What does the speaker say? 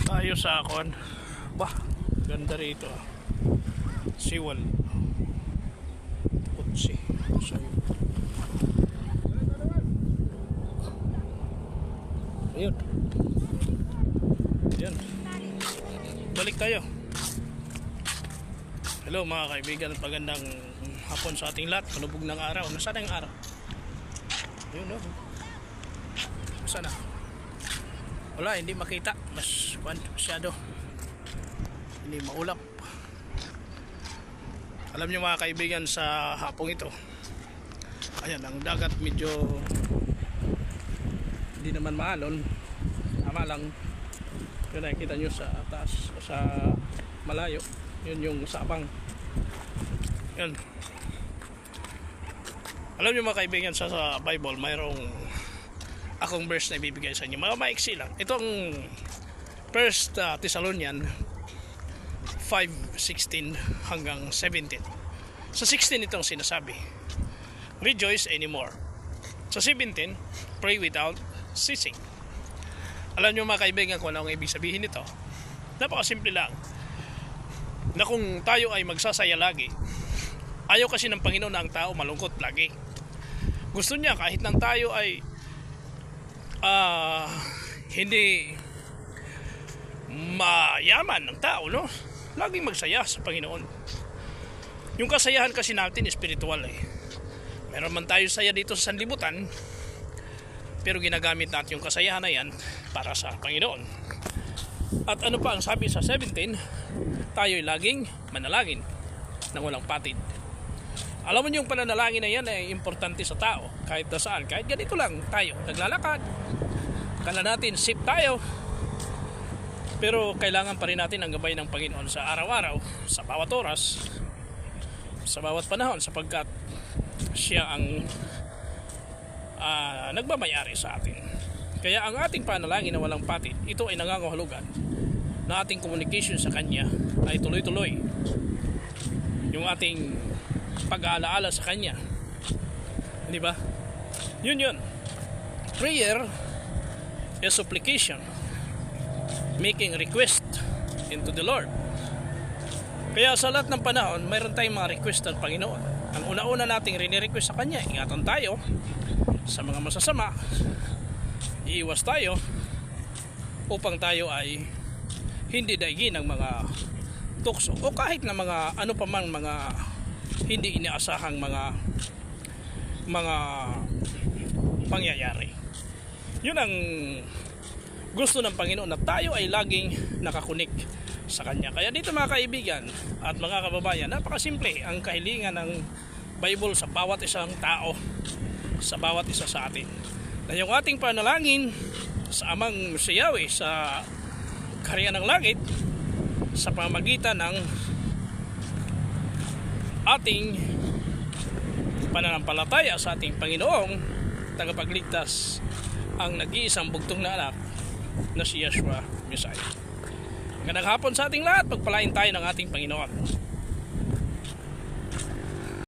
Tayo sa akon. Bah, ganda rito. Siwal. Kutsi. Ayun. Ayun. Balik tayo. Hello mga kaibigan, pagandang hapon sa ating lahat. Malubog ng araw. Nasaan ang araw? Ayun o. Nasaan na? Wala, hindi makita. Mas masyado. Hindi maulap. Alam nyo mga kaibigan, sa hapong ito, ayan, ang dagat medyo hindi naman maalon. Tama lang. Yun, nakikita nyo sa taas, sa malayo. Yun yung sabang. Yun. Alam nyo mga kaibigan, sa Bible mayroong akong verse na ibibigay sa inyo. Mga maiksi lang. Itong 1 Thessalonian 5:16 hanggang 17. Sa 16 itong sinasabi, rejoice anymore. Sa 17, pray without ceasing. Alam nyo mga kaibigan kung ano ang ibig sabihin nito? Napakasimple lang. Na kung tayo ay magsasaya lagi, ayaw kasi ng Panginoon na ang tao malungkot lagi. Gusto niya kahit nang tayo ay hindi mayaman ng tao, no? Laging magsaya sa Panginoon. Yung kasayahan kasi natin espiritual eh. Meron man tayo saya dito sa sanlibutan, pero ginagamit natin yung kasayahan na yan para sa Panginoon. At ano pa ang sabi sa 17, tayo'y laging manalangin nang walang patid. Alam mo yung pananalangin na yan ay importante sa tao. Kahit na saan, kahit ganito lang tayo naglalakad, kala natin safe tayo, pero kailangan pa rin natin ang gabay ng Panginoon sa araw-araw, sa bawat oras, sa bawat panahon, sapagkat siya ang nagmamayari sa atin. Kaya ang ating panalangin na walang patid, ito ay nangangahulugan na ating communication sa Kanya ay tuloy-tuloy. Yung ating pag-aalaala sa Kanya, di ba? Yun. Prayer is supplication, making request into the Lord. Kaya sa lahat ng panahon, mayroon tayong mga request ng Panginoon. Ang una-una nating rini-request sa Kanya, ingatan tayo sa mga masasama, iiwas tayo upang tayo ay hindi daigin ng mga tukso o kahit na mga ano pa mang mga hindi inaasahang mga pangyayari. Yun ang gusto ng Panginoon, na tayo ay laging nakakunik sa Kanya. Kaya dito mga kaibigan at mga kababayan, napakasimple ang kahilingan ng Bible sa bawat isang tao, sa bawat isa sa atin. Na yung ating panalangin sa Amang Siyawi sa Kaharian ng Langit, sa pamamagitan ng ating pananampalataya sa ating Panginoong tagapagligtas, ang nag-iisang bugtong na anak na si Yeshua Messiah. Magandang hapon sa ating lahat. Pagpalain tayo ng ating Panginoon.